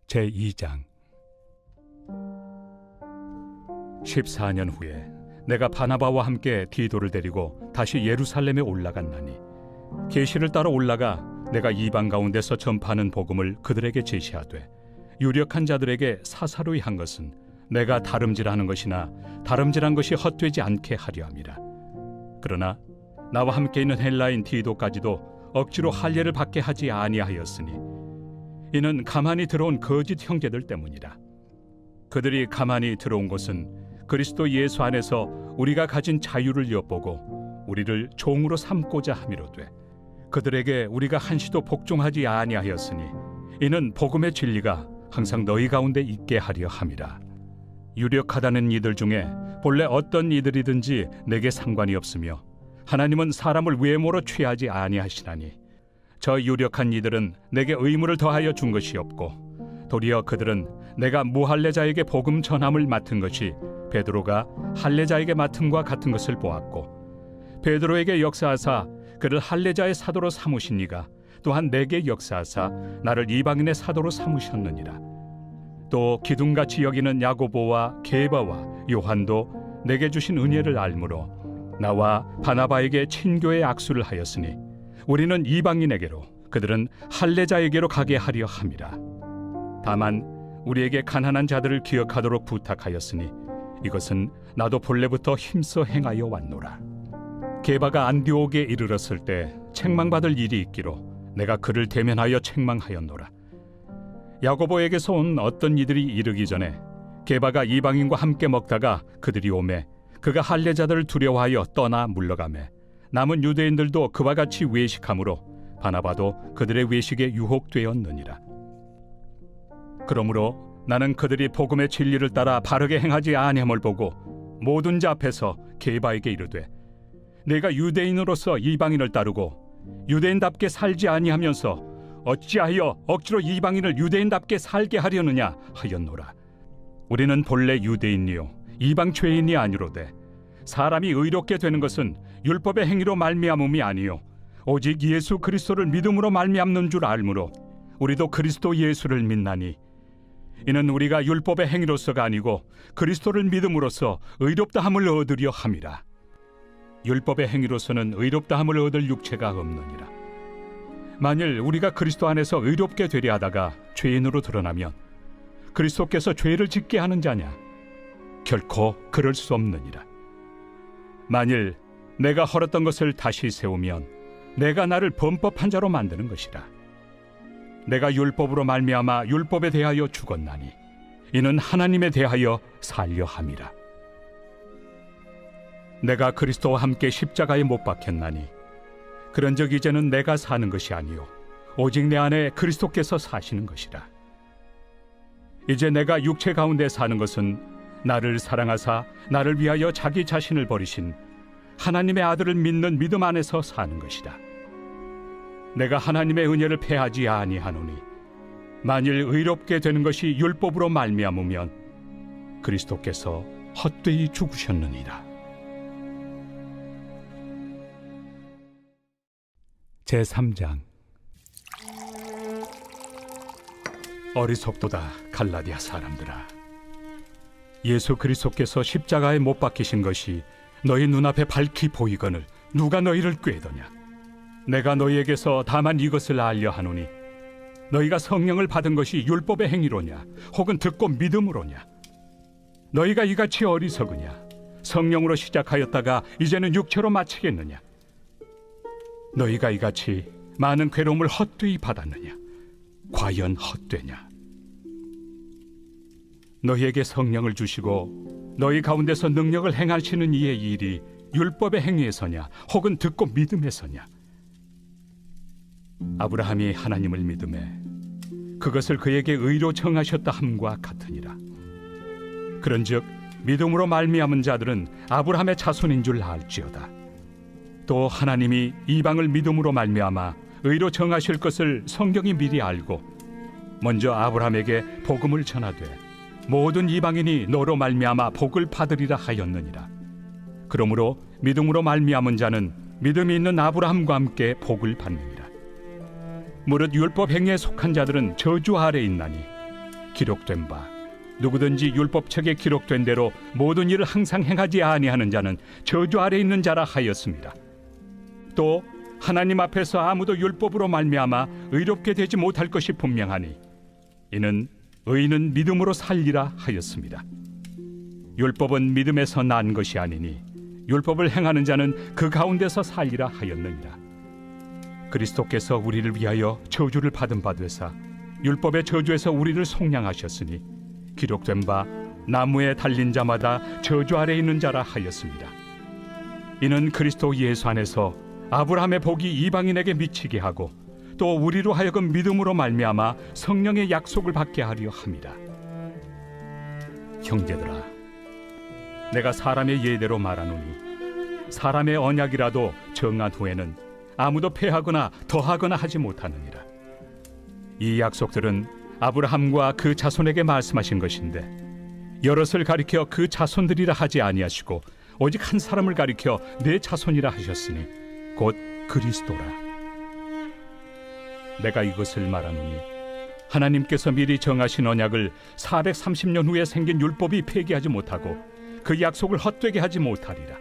제2장. 14년 후에 내가 바나바와 함께 디도를 데리고 다시 예루살렘에 올라갔나니, 계시를 따라 올라가 내가 이방 가운데서 전파하는 복음을 그들에게 제시하되, 유력한 자들에게 사사로이 한 것은 내가 다름질하는 것이나 다름질한 것이 헛되지 않게 하려 함이라. 그러나 나와 함께 있는 헬라인 디도까지도 억지로 할례를 받게 하지 아니하였으니, 이는 가만히 들어온 거짓 형제들 때문이라. 그들이 가만히 들어온 것은 그리스도 예수 안에서 우리가 가진 자유를 엿보고 우리를 종으로 삼고자 함이로되, 그들에게 우리가 한시도 복종하지 아니하였으니 이는 복음의 진리가 항상 너희 가운데 있게 하려 함이라. 유력하다는 이들 중에 본래 어떤 이들이든지 내게 상관이 없으며, 하나님은 사람을 외모로 취하지 아니하시나니, 저 유력한 이들은 내게 의무를 더하여 준 것이 없고, 도리어 그들은 내가 무할례자에게 복음 전함을 맡은 것이 베드로가 할례자에게 맡음과 같은 것을 보았고, 베드로에게 역사하사 그를 할례자의 사도로 삼으신 이가 또한 내게 역사하사 나를 이방인의 사도로 삼으셨느니라. 또 기둥같이 여기는 야고보와 게바와 요한도 내게 주신 은혜를 알므로 나와 바나바에게 친교의 악수를 하였으니, 우리는 이방인에게로 그들은 할례자에게로 가게 하려 함이라. 다만 우리에게 가난한 자들을 기억하도록 부탁하였으니, 이것은 나도 본래부터 힘써 행하여 왔노라. 게바가 안디옥에 이르렀을 때 책망받을 일이 있기로 내가 그를 대면하여 책망하였노라. 야고보에게서 온 어떤 이들이 이르기 전에 게바가 이방인과 함께 먹다가 그들이 오매 그가 할례자들을 두려워하여 떠나 물러가매, 남은 유대인들도 그와 같이 외식하므로 바나바도 그들의 외식에 유혹되었느니라. 그러므로 나는 그들이 복음의 진리를 따라 바르게 행하지 아니함을 보고 모든 자 앞에서 게바에게 이르되, 내가 유대인으로서 이방인을 따르고 유대인답게 살지 아니하면서 어찌하여 억지로 이방인을 유대인답게 살게 하려느냐 하였노라. 우리는 본래 유대인이요 이방 죄인이 아니로되, 사람이 의롭게 되는 것은 율법의 행위로 말미암음이 아니요 오직 예수 그리스도를 믿음으로 말미암는 줄 알므로 우리도 그리스도 예수를 믿나니, 이는 우리가 율법의 행위로서가 아니고 그리스도를 믿음으로써 의롭다함을 얻으려 함이라. 율법의 행위로서는 의롭다함을 얻을 육체가 없느니라. 만일 우리가 그리스도 안에서 의롭게 되려 하다가 죄인으로 드러나면 그리스도께서 죄를 짓게 하는 자냐? 결코 그럴 수 없느니라. 만일 내가 헐었던 것을 다시 세우면 내가 나를 범법한 자로 만드는 것이라. 내가 율법으로 말미암아 율법에 대하여 죽었나니, 이는 하나님에 대하여 살려 함이라. 내가 그리스도와 함께 십자가에 못 박혔나니, 그런즉 이제는 내가 사는 것이 아니요 오직 내 안에 그리스도께서 사시는 것이라. 이제 내가 육체 가운데 사는 것은 나를 사랑하사 나를 위하여 자기 자신을 버리신 하나님의 아들을 믿는 믿음 안에서 사는 것이라. 내가 하나님의 은혜를 패하지 아니하노니, 만일 의롭게 되는 것이 율법으로 말미암으면 그리스도께서 헛되이 죽으셨느니라. 제3장. 어리석도다 갈라디아 사람들아, 예수 그리스도께서 십자가에 못 박히신 것이 너희 눈앞에 밝히 보이거늘 누가 너희를 꾀더냐? 내가 너희에게서 다만 이것을 알려 하노니, 너희가 성령을 받은 것이 율법의 행위로냐 혹은 듣고 믿음으로냐? 너희가 이같이 어리석으냐? 성령으로 시작하였다가 이제는 육체로 마치겠느냐? 너희가 이같이 많은 괴로움을 헛되이 받았느냐? 과연 헛되냐? 너희에게 성령을 주시고 너희 가운데서 능력을 행하시는 이의 일이 율법의 행위에서냐 혹은 듣고 믿음에서냐? 아브라함이 하나님을 믿음에 그것을 그에게 의로 정하셨다 함과 같으니라. 그런즉 믿음으로 말미암은 자들은 아브라함의 자손인 줄 알지어다. 또 하나님이 이방을 믿음으로 말미암아 의로 정하실 것을 성경이 미리 알고 먼저 아브라함에게 복음을 전하되, 모든 이방인이 너로 말미암아 복을 받으리라 하였느니라. 그러므로 믿음으로 말미암은 자는 믿음이 있는 아브라함과 함께 복을 받느니라. 무릇 율법 행위에 속한 자들은 저주 아래 있나니, 기록된 바 누구든지 율법책에 기록된 대로 모든 일을 항상 행하지 아니하는 자는 저주 아래 있는 자라 하였습니다. 또 하나님 앞에서 아무도 율법으로 말미암아 의롭게 되지 못할 것이 분명하니 이는 의인은 믿음으로 살리라 하였습니다. 율법은 믿음에서 난 것이 아니니 율법을 행하는 자는 그 가운데서 살리라 하였느니라. 그리스도께서 우리를 위하여 저주를 받은 바 되사 율법의 저주에서 우리를 속량하셨으니 기록된 바 나무에 달린 자마다 저주 아래 있는 자라 하였습니다. 이는 그리스도 예수 안에서 아브라함의 복이 이방인에게 미치게 하고 또 우리로 하여금 믿음으로 말미암아 성령의 약속을 받게 하려 함이라. 형제들아, 내가 사람의 예대로 말하노니 사람의 언약이라도 정한 후에는 아무도 폐하거나 더하거나 하지 못하느니라. 이 약속들은 아브라함과 그 자손에게 말씀하신 것인데 여럿을 가리켜 그 자손들이라 하지 아니하시고 오직 한 사람을 가리켜 내 자손이라 하셨으니 곧 그리스도라. 내가 이것을 말하노니 하나님께서 미리 정하신 언약을 430년 후에 생긴 율법이 폐기하지 못하고 그 약속을 헛되게 하지 못하리라.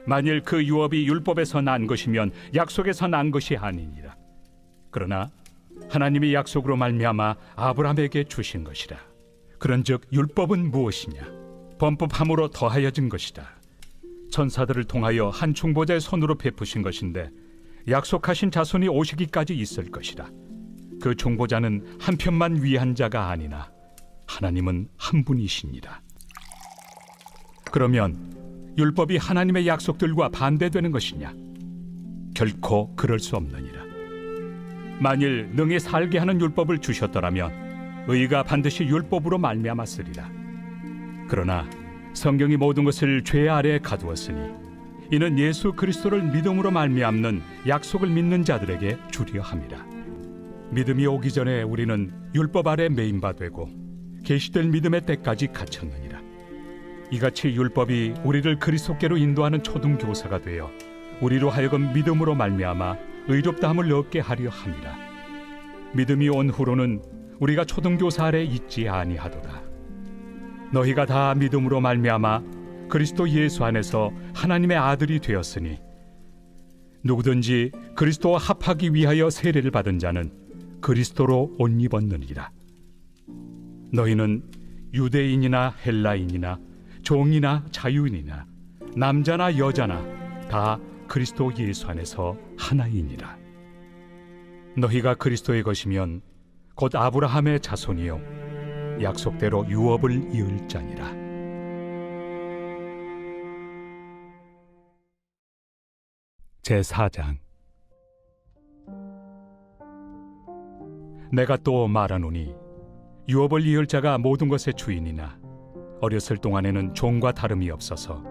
만일 그 유업이 율법에서 난 것이면 약속에서 난 것이 아니니라. 그러나 하나님이 약속으로 말미암아 아브라함에게 주신 것이라. 그런즉 율법은 무엇이냐? 범법함으로 더하여진 것이다. 천사들을 통하여 한 중보자의 손으로 베푸신 것인데 약속하신 자손이 오시기까지 있을 것이라. 그 중보자는 한 편만 위한 자가 아니나 하나님은 한 분이시니라. 그러면 율법이 하나님의 약속들과 반대되는 것이냐? 결코 그럴 수 없느니라. 만일 능히 살게 하는 율법을 주셨더라면 의가 반드시 율법으로 말미암았으리라. 그러나 성경이 모든 것을 죄 아래에 가두었으니 이는 예수 그리스도를 믿음으로 말미암는 약속을 믿는 자들에게 주려 함이라. 믿음이 오기 전에 우리는 율법 아래 매인 바 되고 계시될 믿음의 때까지 갇혔느니라. 이같이 율법이 우리를 그리스도께로 인도하는 초등교사가 되어 우리로 하여금 믿음으로 말미암아 의롭다함을 얻게 하려 함이라. 믿음이 온 후로는 우리가 초등교사 아래 있지 아니하도다. 너희가 다 믿음으로 말미암아 그리스도 예수 안에서 하나님의 아들이 되었으니 누구든지 그리스도와 합하기 위하여 세례를 받은 자는 그리스도로 옷 입었느니라. 너희는 유대인이나 헬라인이나 종이나 자유인이나 남자나 여자나 다 그리스도 예수 안에서 하나이니라. 너희가 그리스도의 것이면 곧 아브라함의 자손이요 약속대로 유업을 이을 자니라. 제4장. 내가 또 말하노니 유업을 이을 자가 모든 것의 주인이나 어렸을 동안에는 종과 다름이 없어서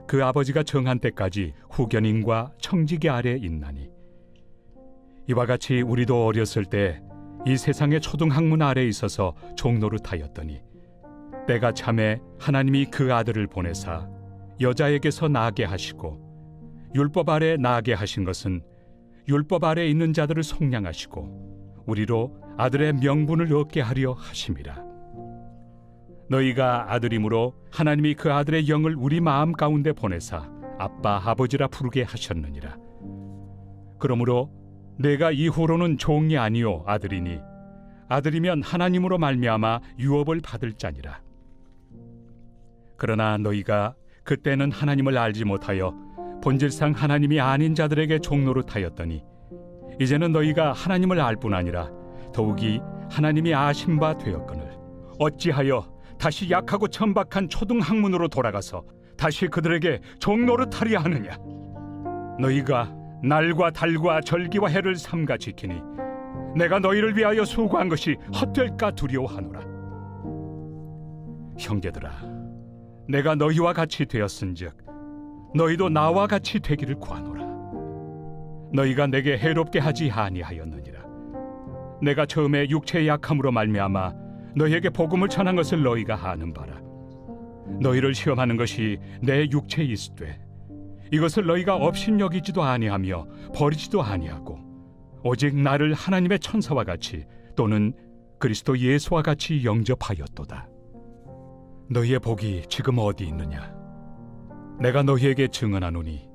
그 아버지가 정한 때까지 후견인과 청지기 아래 있나니 이와 같이 우리도 어렸을 때 이 세상의 초등학문 아래에 있어서 종노릇하였더니 때가 참에 하나님이 그 아들을 보내사 여자에게서 나게 하시고 율법 아래 나게 하신 것은 율법 아래 있는 자들을 속량하시고 우리로 아들의 명분을 얻게 하려 하심이라. 너희가 아들이므로 하나님이 그 아들의 영을 우리 마음 가운데 보내사 아빠 아버지라 부르게 하셨느니라. 그러므로 내가 이후로는 종이 아니요 아들이니 아들이면 하나님으로 말미암아 유업을 받을 자니라. 그러나 너희가 그때는 하나님을 알지 못하여 본질상 하나님이 아닌 자들에게 종노릇하였더니 이제는 너희가 하나님을 알 뿐 아니라 더욱이 하나님이 아신 바 되었거늘 어찌하여 다시 약하고 천박한 초등학문으로 돌아가서 다시 그들에게 종노릇하려 하느냐? 너희가 날과 달과 절기와 해를 삼가 지키니 내가 너희를 위하여 수고한 것이 헛될까 두려워하노라. 형제들아, 내가 너희와 같이 되었은즉 너희도 나와 같이 되기를 구하노라. 너희가 내게 해롭게 하지 아니하였느니라. 내가 처음에 육체의 약함으로 말미암아 너희에게 복음을 전한 것을 너희가 아는 바라. 너희를 시험하는 것이 내 육체에 있으되 이것을 너희가 업신여기지도 아니하며 버리지도 아니하고 오직 나를 하나님의 천사와 같이 또는 그리스도 예수와 같이 영접하였도다. 너희의 복이 지금 어디 있느냐? 내가 너희에게 증언하노니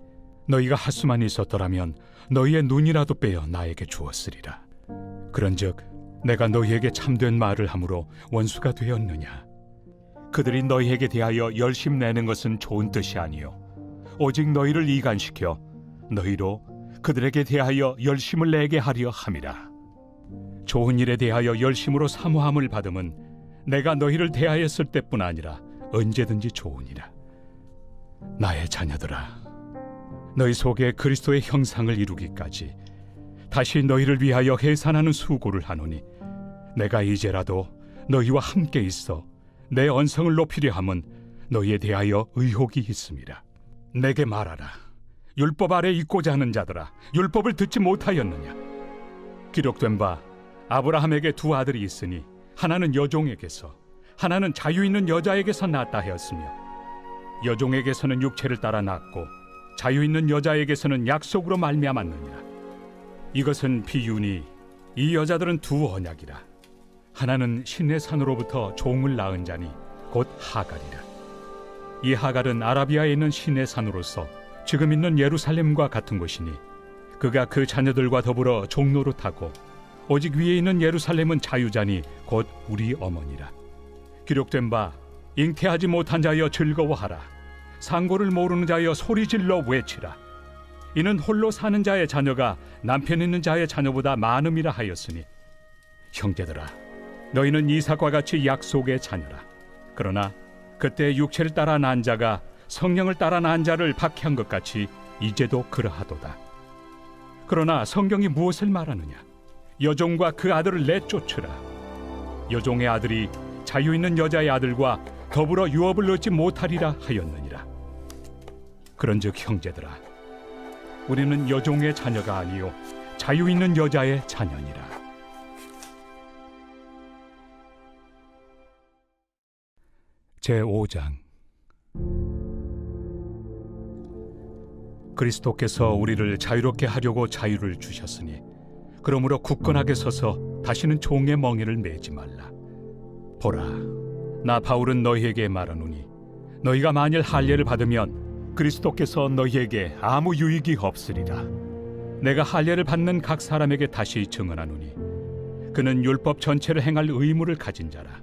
너희가 할 수만 있었더라면 너희의 눈이라도 빼어 나에게 주었으리라. 그런즉 내가 너희에게 참된 말을 함으로 원수가 되었느냐? 그들이 너희에게 대하여 열심 내는 것은 좋은 뜻이 아니요 오직 너희를 이간시켜 너희로 그들에게 대하여 열심을 내게 하려 함이라. 좋은 일에 대하여 열심으로 사모함을 받음은 내가 너희를 대하였을 때뿐 아니라 언제든지 좋으니라. 나의 자녀들아, 너희 속에 그리스도의 형상을 이루기까지 다시 너희를 위하여 해산하는 수고를 하노니 내가 이제라도 너희와 함께 있어 내 언성을 높이려 함은 너희에 대하여 의혹이 있음이라. 내게 말하라. 율법 아래 있고자 하는 자들아, 율법을 듣지 못하였느냐? 기록된 바 아브라함에게 두 아들이 있으니 하나는 여종에게서 하나는 자유 있는 여자에게서 낳았다 하였으며 여종에게서는 육체를 따라 낳았고 자유 있는 여자에게서는 약속으로 말미암았느니라. 이것은 비유니 이 여자들은 두 언약이라. 하나는 신의 산으로부터 종을 낳은 자니 곧 하갈이라. 이 하갈은 아라비아에 있는 신의 산으로서 지금 있는 예루살렘과 같은 곳이니 그가 그 자녀들과 더불어 종노릇하고 오직 위에 있는 예루살렘은 자유자니 곧 우리 어머니라. 기록된 바 잉태하지 못한 자여 즐거워하라. 상고를 모르는 자여 소리질러 외치라. 이는 홀로 사는 자의 자녀가 남편 있는 자의 자녀보다 많음이라 하였으니 형제들아, 너희는 이삭과 같이 약속의 자녀라. 그러나 그때 육체를 따라 난 자가 성령을 따라 난 자를 박해한 것 같이 이제도 그러하도다. 그러나 성경이 무엇을 말하느냐? 여종과 그 아들을 내쫓으라. 여종의 아들이 자유 있는 여자의 아들과 더불어 유업을 얻지 못하리라 하였느니라. 그런즉 형제들아, 우리는 여종의 자녀가 아니요 자유 있는 여자의 자녀니라. 제5장. 그리스도께서 우리를 자유롭게 하려고 자유를 주셨으니 그러므로 굳건하게 서서 다시는 종의 멍에를 매지 말라. 보라, 나 바울은 너희에게 말하노니 너희가 만일 할례를 받으면 그리스도께서 너희에게 아무 유익이 없으리라. 내가 할례를 받는 각 사람에게 다시 증언하노니 그는 율법 전체를 행할 의무를 가진 자라.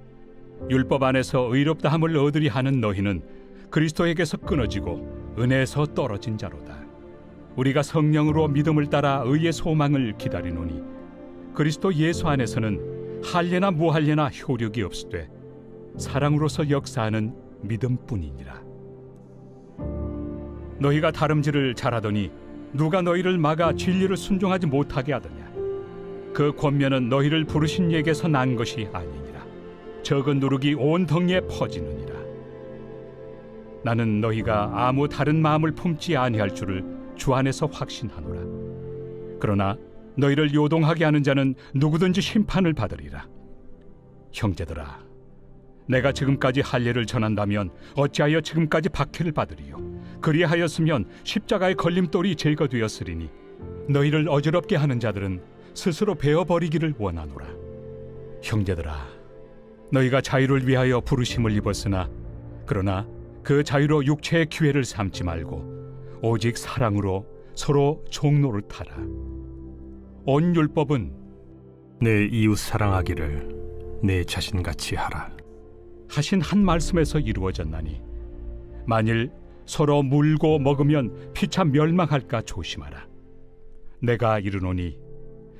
율법 안에서 의롭다함을 얻으리 하는 너희는 그리스도에게서 끊어지고 은혜에서 떨어진 자로다. 우리가 성령으로 믿음을 따라 의의 소망을 기다리노니 그리스도 예수 안에서는 할례나 무할례나 효력이 없으되 사랑으로서 역사하는 믿음뿐이니라. 너희가 다름질을 잘하더니 누가 너희를 막아 진리를 순종하지 못하게 하더냐? 그 권면은 너희를 부르신 이에게서 난 것이 아니니라. 적은 누룩이 온 덩이에 퍼지느니라. 나는 너희가 아무 다른 마음을 품지 아니할 줄을 주 안에서 확신하노라. 그러나 너희를 요동하게 하는 자는 누구든지 심판을 받으리라. 형제들아, 내가 지금까지 할례를 전한다면 어찌하여 지금까지 박해를 받으리요? 그리하였으면 십자가의 걸림돌이 제거되었으리니 너희를 어지럽게 하는 자들은 스스로 베어버리기를 원하노라. 형제들아, 너희가 자유를 위하여 부르심을 입었으나 그러나 그 자유로 육체의 기회를 삼지 말고 오직 사랑으로 서로 종노릇하라. 온 율법은 내 이웃 사랑하기를 내 자신같이 하라 하신 한 말씀에서 이루어졌나니 만일 서로 물고 먹으면 피차 멸망할까 조심하라. 내가 이르노니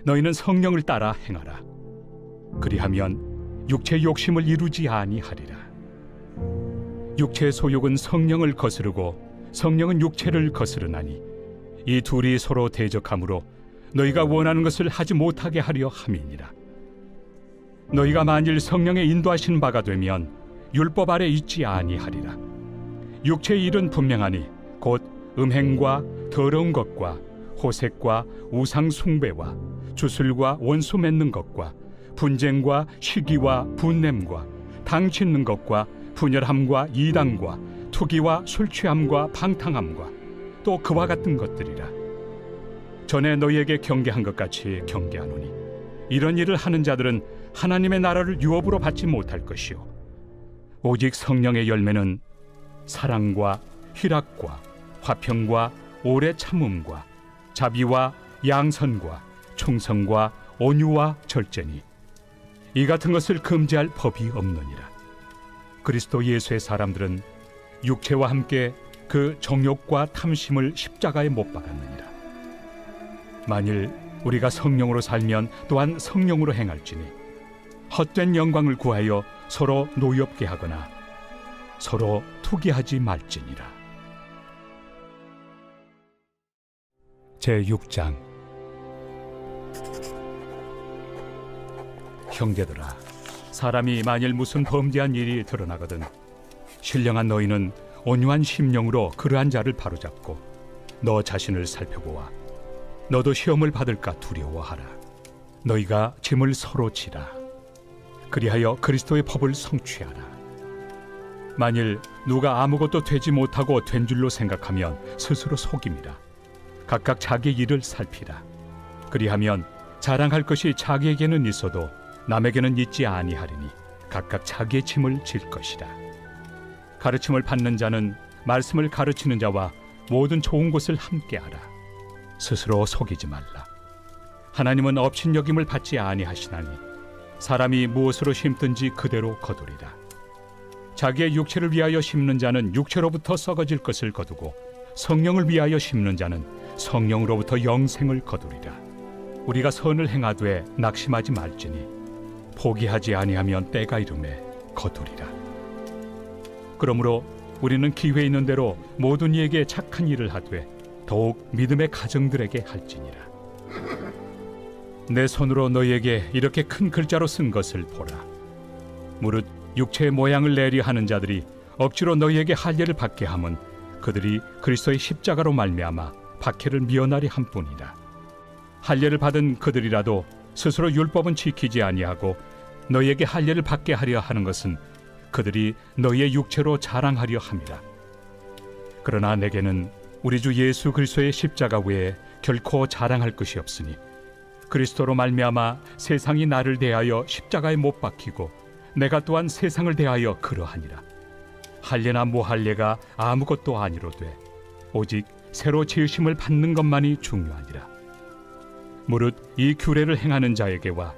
너희는 성령을 따라 행하라. 그리하면 육체의 욕심을 이루지 아니하리라. 육체의 소욕은 성령을 거스르고 성령은 육체를 거스르나니 이 둘이 서로 대적하므로 너희가 원하는 것을 하지 못하게 하려 함이니라. 너희가 만일 성령의 인도하신 바가 되면 율법 아래 있지 아니하리라. 육체의 일은 분명하니 곧 음행과 더러운 것과 호색과 우상 숭배와 주술과 원수 맺는 것과 분쟁과 시기와 분냄과 당 짓는 것과 분열함과 이단과 투기와 술 취함과 방탕함과 또 그와 같은 것들이라. 전에 너희에게 경계한 것 같이 경계하노니 이런 일을 하는 자들은 하나님의 나라를 유업으로 받지 못할 것이요 오직 성령의 열매는 사랑과 희락과 화평과 오래 참음과 자비와 양선과 충성과 온유와 절제니 이 같은 것을 금지할 법이 없느니라. 그리스도 예수의 사람들은 육체와 함께 그 정욕과 탐심을 십자가에 못 박았느니라. 만일 우리가 성령으로 살면 또한 성령으로 행할지니 헛된 영광을 구하여 서로 노엽게 하거나 서로 투기하지 말지니라. 제6장. 형제들아, 사람이 만일 무슨 범죄한 일이 드러나거든 신령한 너희는 온유한 심령으로 그러한 자를 바로잡고 너 자신을 살펴보아 너도 시험을 받을까 두려워하라. 너희가 짐을 서로 지라. 그리하여 그리스도의 법을 성취하라. 만일 누가 아무것도 되지 못하고 된 줄로 생각하면 스스로 속임이라. 각각 자기 일을 살피라. 그리하면 자랑할 것이 자기에게는 있어도 남에게는 있지 아니하리니 각각 자기의 짐을 질 것이라. 가르침을 받는 자는 말씀을 가르치는 자와 모든 좋은 것을 함께하라. 스스로 속이지 말라. 하나님은 업신여김을 받지 아니하시나니 사람이 무엇으로 심든지 그대로 거두리라. 자기의 육체를 위하여 심는 자는 육체로부터 썩어질 것을 거두고 성령을 위하여 심는 자는 성령으로부터 영생을 거두리라. 우리가 선을 행하되 낙심하지 말지니 포기하지 아니하면 때가 이르매 거두리라. 그러므로 우리는 기회 있는 대로 모든 이에게 착한 일을 하되 더욱 믿음의 가정들에게 할지니라. 내 손으로 너희에게 이렇게 큰 글자로 쓴 것을 보라. 무릇 육체의 모양을 내리 하는 자들이 억지로 너희에게 할례를 받게 함은 그들이 그리스도의 십자가로 말미암아 박해를 미연하리 함뿐이라. 할례를 받은 그들이라도 스스로 율법은 지키지 아니하고 너희에게 할례를 받게 하려 하는 것은 그들이 너희의 육체로 자랑하려 함이라. 그러나 내게는 우리 주 예수 그리스도의 십자가 외에 결코 자랑할 것이 없으니 그리스도로 말미암아 세상이 나를 대하여 십자가에 못 박히고 내가 또한 세상을 대하여 그러하니라. 할례나 무할례가 아무것도 아니로되 오직 새로 지으심을 받는 것만이 중요하니라. 무릇 이 규례를 행하는 자에게와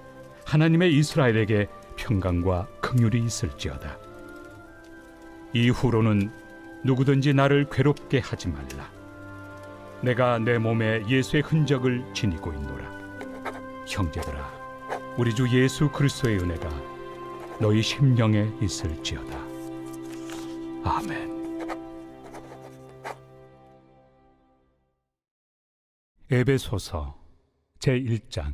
하나님의 이스라엘에게 평강과 긍휼이 있을지어다. 이후로는 누구든지 나를 괴롭게 하지 말라. 내가 내 몸에 예수의 흔적을 지니고 있노라. 형제들아, 우리 주 예수 그리스도의 은혜가 너희 심령에 있을지어다. 아멘. 에베소서 제1장.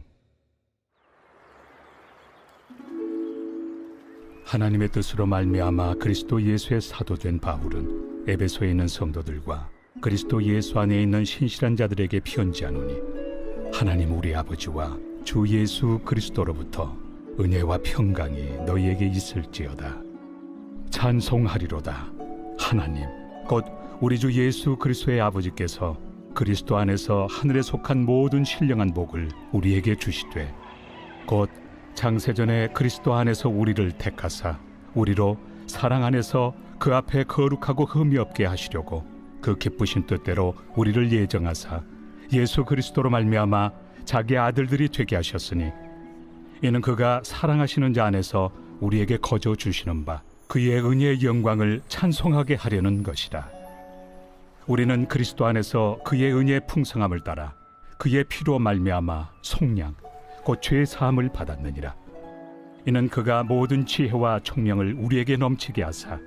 하나님의 뜻으로 말미암아 그리스도 예수의 사도된 바울은 에베소에 있는 성도들과 그리스도 예수 안에 있는 신실한 자들에게 편지하노니 하나님 우리 아버지와 주 예수 그리스도로부터 은혜와 평강이 너희에게 있을지어다. 찬송하리로다. 하나님 곧 우리 주 예수 그리스도의 아버지께서 그리스도 안에서 하늘에 속한 모든 신령한 복을 우리에게 주시되 곧 창세전에 그리스도 안에서 우리를 택하사 우리로 사랑 안에서 그 앞에 거룩하고 흠이 없게 하시려고 그 기쁘신 뜻대로 우리를 예정하사 예수 그리스도로 말미암아 자기 아들들이 되게 하셨으니 이는 그가 사랑하시는 자 안에서 우리에게 거저 주시는 바 그의 은혜의 영광을 찬송하게 하려는 것이라. 우리는 그리스도 안에서 그의 은혜의 풍성함을 따라 그의 피로 말미암아 속량 곧 죄의 사함을 받았느니라. 이는 그가 모든 지혜와 총명을 우리에게 넘치게 하사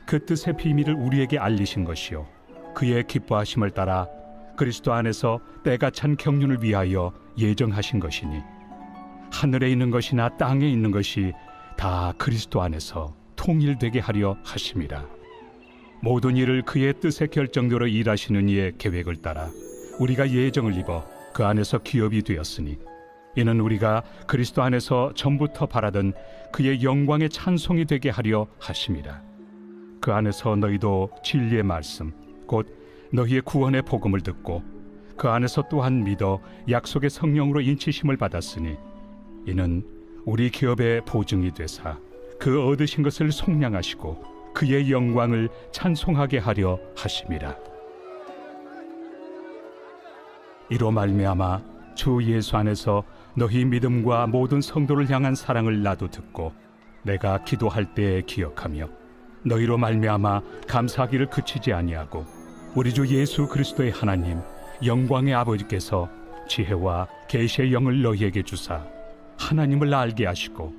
그 뜻의 비밀을 우리에게 알리신 것이요 그의 기뻐하심을 따라 그리스도 안에서 때가 찬 경륜을 위하여 예정하신 것이니 하늘에 있는 것이나 땅에 있는 것이 다 그리스도 안에서 통일되게 하려 하심이라. 모든 일을 그의 뜻의 결정대로 일하시는 이의 계획을 따라 우리가 예정을 입어 그 안에서 기업이 되었으니 이는 우리가 그리스도 안에서 전부터 바라던 그의 영광의 찬송이 되게 하려 하심이라. 그 안에서 너희도 진리의 말씀 곧 너희의 구원의 복음을 듣고 그 안에서 또한 믿어 약속의 성령으로 인치심을 받았으니 이는 우리 기업의 보증이 되사 그 얻으신 것을 속량하시고 그의 영광을 찬송하게 하려 하심이라. 이로 말미암아 주 예수 안에서 너희 믿음과 모든 성도를 향한 사랑을 나도 듣고 내가 기도할 때에 기억하며 너희로 말미암아 감사하기를 그치지 아니하고 우리 주 예수 그리스도의 하나님 영광의 아버지께서 지혜와 계시의 영을 너희에게 주사 하나님을 알게 하시고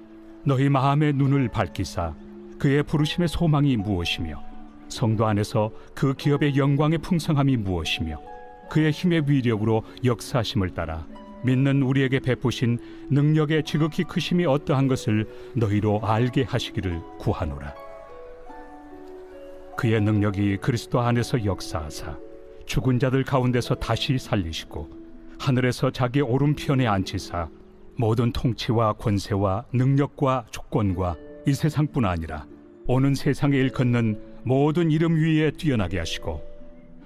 너희 마음의 눈을 밝히사 그의 부르심의 소망이 무엇이며 성도 안에서 그 기업의 영광의 풍성함이 무엇이며 그의 힘의 위력으로 역사하심을 따라 믿는 우리에게 베푸신 능력의 지극히 크심이 어떠한 것을 너희로 알게 하시기를 구하노라. 그의 능력이 그리스도 안에서 역사하사 죽은 자들 가운데서 다시 살리시고 하늘에서 자기 오른편에 앉히사 모든 통치와 권세와 능력과 주권과 이 세상뿐 아니라 오는 세상에 일컫는 모든 이름 위에 뛰어나게 하시고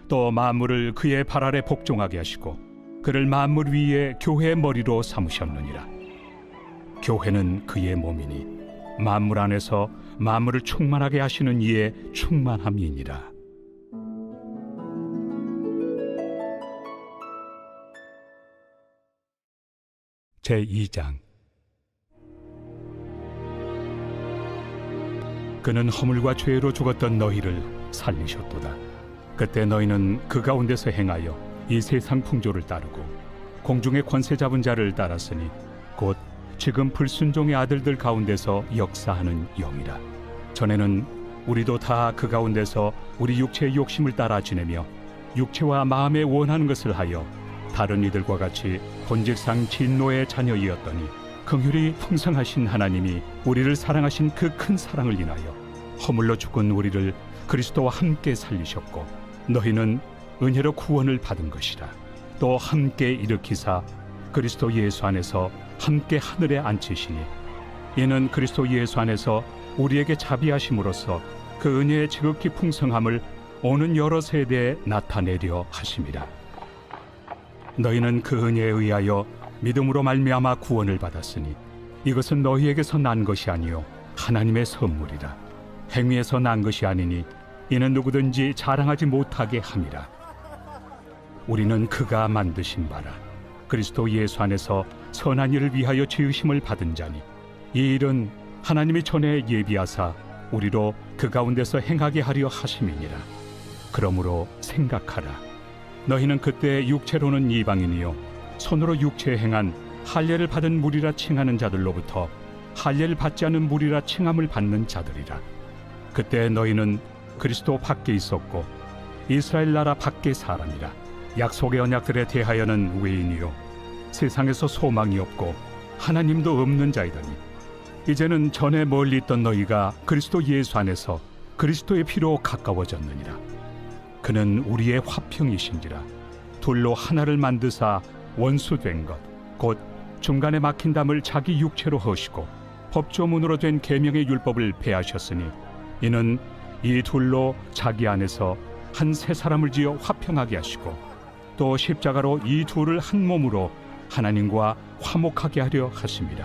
또 만물을 그의 발 아래 복종하게 하시고 그를 만물 위에 교회의 머리로 삼으셨느니라. 교회는 그의 몸이니 만물 안에서 만물을 충만하게 하시는 이의 충만함이니라. 제2장. 그는 허물과 죄로 죽었던 너희를 살리셨도다. 그때 너희는 그 가운데서 행하여 이 세상 풍조를 따르고 공중의 권세 잡은 자를 따랐으니 곧 지금 불순종의 아들들 가운데서 역사하는 영이라. 전에는 우리도 다 그 가운데서 우리 육체의 욕심을 따라 지내며 육체와 마음에 원하는 것을 하여 다른 이들과 같이 본질상 진노의 자녀이었더니 긍휼이 풍성하신 하나님이 우리를 사랑하신 그 큰 사랑을 인하여 허물로 죽은 우리를 그리스도와 함께 살리셨고 너희는 은혜로 구원을 받은 것이라. 또 함께 일으키사 그리스도 예수 안에서 함께 하늘에 앉히시니 이는 그리스도 예수 안에서 우리에게 자비하심으로써 그 은혜의 지극히 풍성함을 오는 여러 세대에 나타내려 하심이라. 너희는 그 은혜에 의하여 믿음으로 말미암아 구원을 받았으니 이것은 너희에게서 난 것이 아니요 하나님의 선물이라. 행위에서 난 것이 아니니 이는 누구든지 자랑하지 못하게 함이라. 우리는 그가 만드신 바라 그리스도 예수 안에서 선한 일을 위하여 지으심을 받은 자니 이 일은 하나님이 전에 예비하사 우리로 그 가운데서 행하게 하려 하심이니라. 그러므로 생각하라. 너희는 그때 육체로는 이방인이요 손으로 육체에 행한 할례를 받은 무리라 칭하는 자들로부터 할례를 받지 않은 무리라 칭함을 받는 자들이라. 그때 너희는 그리스도 밖에 있었고 이스라엘 나라 밖의 사람이라. 약속의 언약들에 대하여는 외인이요 세상에서 소망이 없고 하나님도 없는 자이더니 이제는 전에 멀리 있던 너희가 그리스도 예수 안에서 그리스도의 피로 가까워졌느니라. 그는 우리의 화평이신지라. 둘로 하나를 만드사 원수된 것 곧 중간에 막힌 담을 자기 육체로 허시고 법조문으로 된 계명의 율법을 폐하셨으니 이는 이 둘로 자기 안에서 한 새 사람을 지어 화평하게 하시고 또 십자가로 이 둘을 한 몸으로 하나님과 화목하게 하려 하심이라.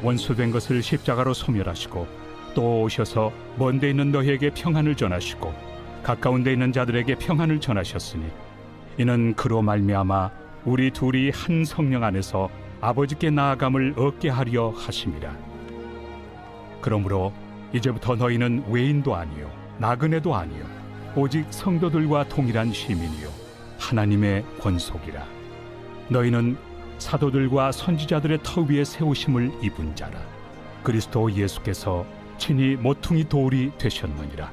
원수된 것을 십자가로 소멸하시고 또 오셔서 먼 데 있는 너희에게 평안을 전하시고 가까운 데 있는 자들에게 평안을 전하셨으니 이는 그로 말미암아 우리 둘이 한 성령 안에서 아버지께 나아감을 얻게 하려 하심이라. 그러므로 이제부터 너희는 외인도 아니요 나그네도 아니요 오직 성도들과 동일한 시민이요 하나님의 권속이라. 너희는 사도들과 선지자들의 터 위에 세우심을 입은 자라. 그리스도 예수께서 친히 모퉁이 돌이 되셨느니라.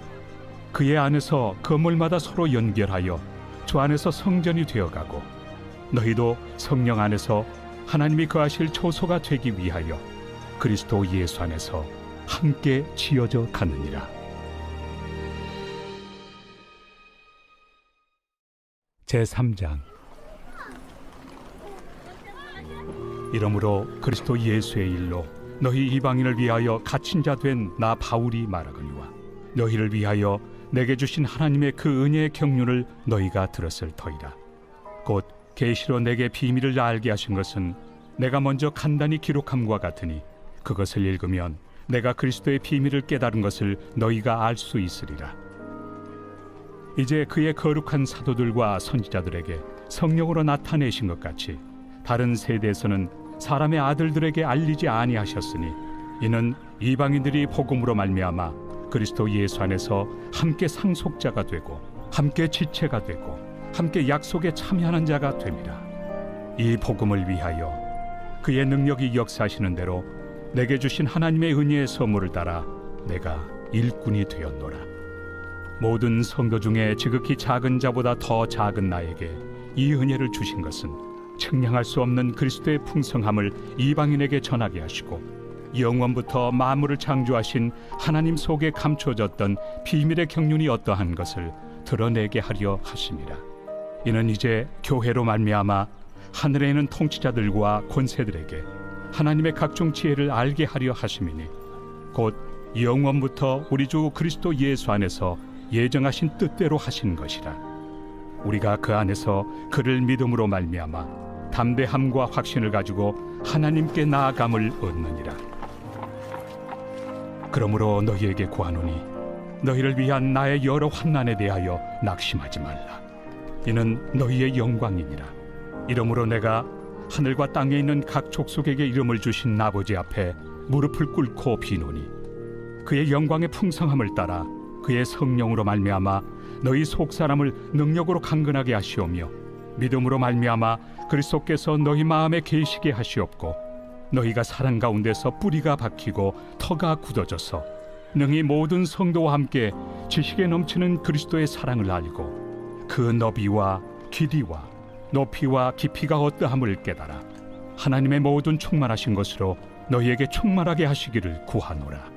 그의 안에서 건물마다 서로 연결하여 주 안에서 성전이 되어가고 너희도 성령 안에서 하나님이 거하실 초소가 되기 위하여 그리스도 예수 안에서 함께 지어져 가느니라. 제3장. 이러므로 그리스도 예수의 일로 너희 이방인을 위하여 갇힌 자 된 나 바울이 말하거니와 너희를 위하여 내게 주신 하나님의 그 은혜의 경륜을 너희가 들었을 터이라. 곧 계시로 내게 비밀을 알게 하신 것은 내가 먼저 간단히 기록함과 같으니 그것을 읽으면 내가 그리스도의 비밀을 깨달은 것을 너희가 알 수 있으리라. 이제 그의 거룩한 사도들과 선지자들에게 성령으로 나타내신 것 같이 다른 세대에서는 사람의 아들들에게 알리지 아니하셨으니 이는 이방인들이 복음으로 말미암아 그리스도 예수 안에서 함께 상속자가 되고 함께 지체가 되고 함께 약속에 참여하는 자가 됨이라. 이 복음을 위하여 그의 능력이 역사하시는 대로 내게 주신 하나님의 은혜의 선물을 따라 내가 일꾼이 되었노라. 모든 성도 중에 지극히 작은 자보다 더 작은 나에게 이 은혜를 주신 것은 측량할 수 없는 그리스도의 풍성함을 이방인에게 전하게 하시고 영원부터 만물을 창조하신 하나님 속에 감춰졌던 비밀의 경륜이 어떠한 것을 드러내게 하려 하심이라. 이는 이제 교회로 말미암아 하늘에 있는 통치자들과 권세들에게 하나님의 각종 지혜를 알게 하려 하심이니 곧 영원부터 우리 주 그리스도 예수 안에서 예정하신 뜻대로 하신 것이라. 우리가 그 안에서 그를 믿음으로 말미암아 담대함과 확신을 가지고 하나님께 나아감을 얻느니라. 그러므로 너희에게 구하노니 너희를 위한 나의 여러 환난에 대하여 낙심하지 말라. 이는 너희의 영광이니라. 이러므로 내가 하늘과 땅에 있는 각 족속에게 이름을 주신 아버지 앞에 무릎을 꿇고 비노니 그의 영광의 풍성함을 따라 그의 성령으로 말미암아 너희 속사람을 능력으로 강건하게 하시오며 믿음으로 말미암아 그리스도께서 너희 마음에 계시게 하시옵고 너희가 사랑 가운데서 뿌리가 박히고 터가 굳어져서 능히 모든 성도와 함께 지식에 넘치는 그리스도의 사랑을 알고 그 너비와 길이와 높이와 깊이가 어떠함을 깨달아 하나님의 모든 충만하신 것으로 너희에게 충만하게 하시기를 구하노라.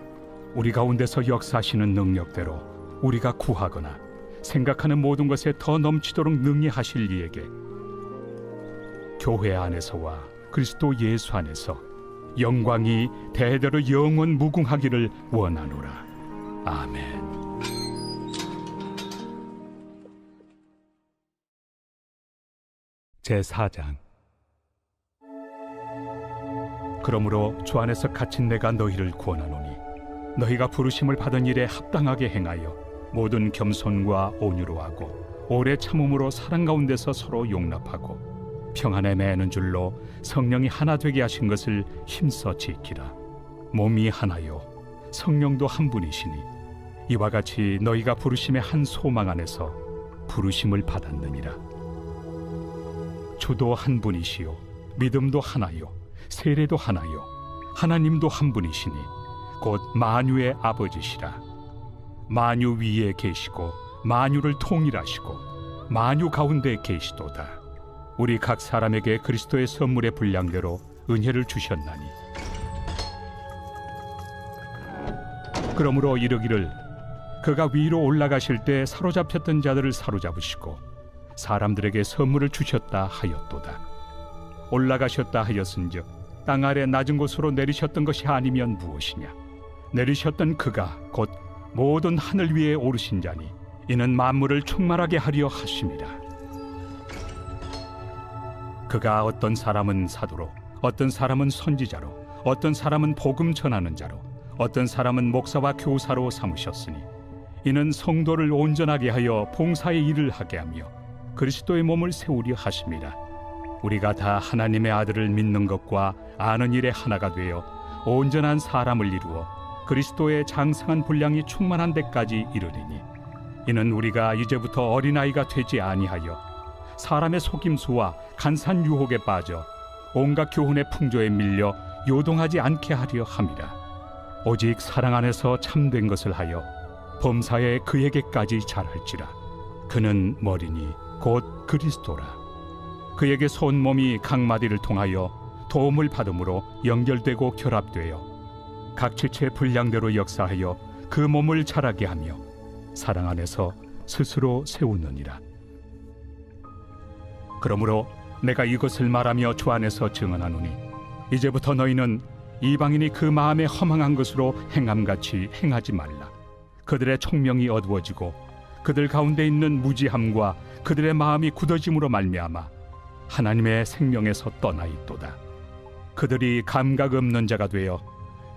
우리 가운데서 역사하시는 능력대로 우리가 구하거나 생각하는 모든 것에 더 넘치도록 능히 하실 이에게 교회 안에서와 그리스도 예수 안에서 영광이 대대로 영원 무궁하기를 원하노라. 아멘. 제4장. 그러므로 주 안에서 갇힌 내가 너희를 구원하노니 너희가 부르심을 받은 일에 합당하게 행하여 모든 겸손과 온유로 하고 오래 참음으로 사랑 가운데서 서로 용납하고 평안에 매는 줄로 성령이 하나 되게 하신 것을 힘써 지키라. 몸이 하나요 성령도 한 분이시니 이와 같이 너희가 부르심의 한 소망 안에서 부르심을 받았느니라. 주도 한 분이시요 믿음도 하나요 세례도 하나요 하나님도 한 분이시니 곧 만유의 아버지시라. 만유 위에 계시고 만유를 통일하시고 만유 가운데 계시도다. 우리 각 사람에게 그리스도의 선물의 분량대로 은혜를 주셨나니 그러므로 이르기를 그가 위로 올라가실 때 사로잡혔던 자들을 사로잡으시고 사람들에게 선물을 주셨다 하였도다. 올라가셨다 하였은즉 땅 아래 낮은 곳으로 내리셨던 것이 아니면 무엇이냐. 내리셨던 그가 곧 모든 하늘 위에 오르신 자니 이는 만물을 충만하게 하려 하심이라. 그가 어떤 사람은 사도로 어떤 사람은 선지자로 어떤 사람은 복음 전하는 자로 어떤 사람은 목사와 교사로 삼으셨으니 이는 성도를 온전하게 하여 봉사의 일을 하게 하며 그리스도의 몸을 세우려 하심이라. 우리가 다 하나님의 아들을 믿는 것과 아는 일에 하나가 되어 온전한 사람을 이루어 그리스도의 장성한 분량이 충만한 데까지 이르리니 이는 우리가 이제부터 어린아이가 되지 아니하여 사람의 속임수와 간산 유혹에 빠져 온갖 교훈의 풍조에 밀려 요동하지 않게 하려 함이라. 오직 사랑 안에서 참된 것을 하여 범사에 그에게까지 잘할지라. 그는 머리니 곧 그리스도라. 그에게 온 몸이 각 마디를 통하여 도움을 받음으로 연결되고 결합되어 각 지체의 분량대로 역사하여 그 몸을 자라게 하며 사랑 안에서 스스로 세우느니라. 그러므로 내가 이것을 말하며 주 안에서 증언하노니 이제부터 너희는 이방인이 그 마음에 허망한 것으로 행함같이 행하지 말라. 그들의 총명이 어두워지고 그들 가운데 있는 무지함과 그들의 마음이 굳어짐으로 말미암아 하나님의 생명에서 떠나 있도다. 그들이 감각 없는 자가 되어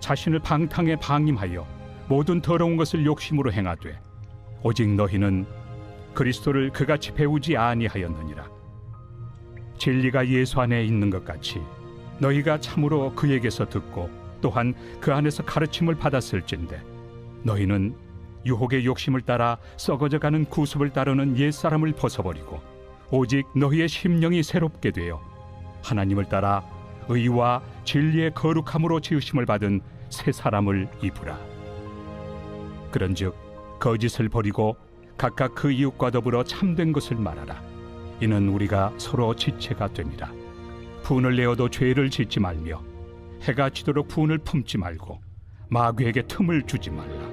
자신을 방탕에 방임하여 모든 더러운 것을 욕심으로 행하되 오직 너희는 그리스도를 그같이 배우지 아니하였느니라. 진리가 예수 안에 있는 것 같이 너희가 참으로 그에게서 듣고 또한 그 안에서 가르침을 받았을진데 너희는 유혹의 욕심을 따라 썩어져가는 구습을 따르는 옛사람을 벗어버리고 오직 너희의 심령이 새롭게 되어 하나님을 따라 의와 진리의 거룩함으로 지으심을 받은 새 사람을 입으라. 그런즉 거짓을 버리고 각각 그 이웃과 더불어 참된 것을 말하라. 이는 우리가 서로 지체가 됨이라. 분을 내어도 죄를 짓지 말며 해가 지도록 분을 품지 말고 마귀에게 틈을 주지 말라.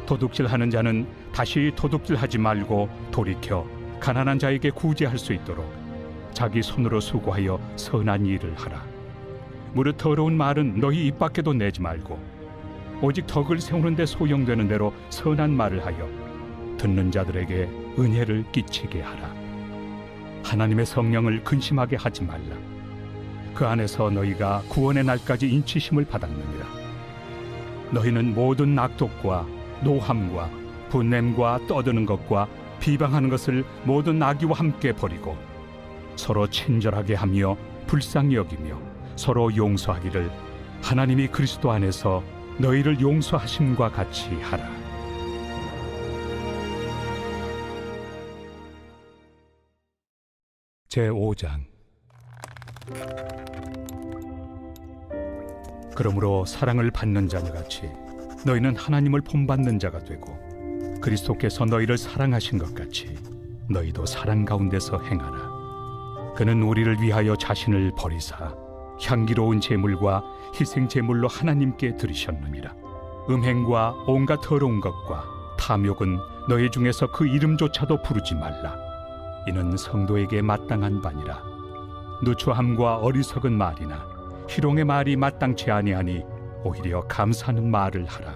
도둑질하는 자는 다시 도둑질하지 말고 돌이켜 가난한 자에게 구제할 수 있도록 자기 손으로 수고하여 선한 일을 하라. 무릇 더러운 말은 너희 입 밖에도 내지 말고 오직 덕을 세우는 데 소용되는 대로 선한 말을 하여 듣는 자들에게 은혜를 끼치게 하라. 하나님의 성령을 근심하게 하지 말라. 그 안에서 너희가 구원의 날까지 인치심을 받았느니라. 너희는 모든 악독과 노함과 분냄과 떠드는 것과 비방하는 것을 모든 악의와 함께 버리고 서로 친절하게 하며 불쌍히 여기며 서로 용서하기를 하나님이 그리스도 안에서 너희를 용서하심과 같이 하라. 제5장. 그러므로 사랑을 받는 자들같이 너희는 하나님을 본받는 자가 되고 그리스도께서 너희를 사랑하신 것 같이 너희도 사랑 가운데서 행하라. 그는 우리를 위하여 자신을 버리사 향기로운 제물과 희생 제물로 하나님께 드리셨느니라. 음행과 온갖 더러운 것과 탐욕은 너희 중에서 그 이름조차도 부르지 말라. 이는 성도에게 마땅한 바니라. 누추함과 어리석은 말이나 희롱의 말이 마땅치 아니하니 오히려 감사하는 말을 하라.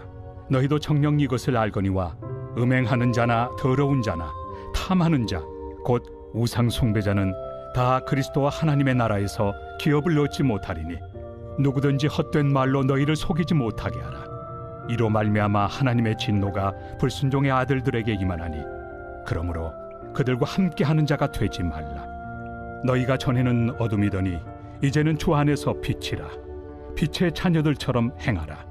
너희도 정녕 이것을 알거니와 음행하는 자나 더러운 자나 탐하는 자 곧 우상 숭배자는 다 그리스도와 하나님의 나라에서 기업을 얻지 못하리니 누구든지 헛된 말로 너희를 속이지 못하게 하라. 이로 말미암아 하나님의 진노가 불순종의 아들들에게 임하나니 그러므로 그들과 함께하는 자가 되지 말라. 너희가 전에는 어둠이더니 이제는 주 안에서 빛이라. 빛의 자녀들처럼 행하라.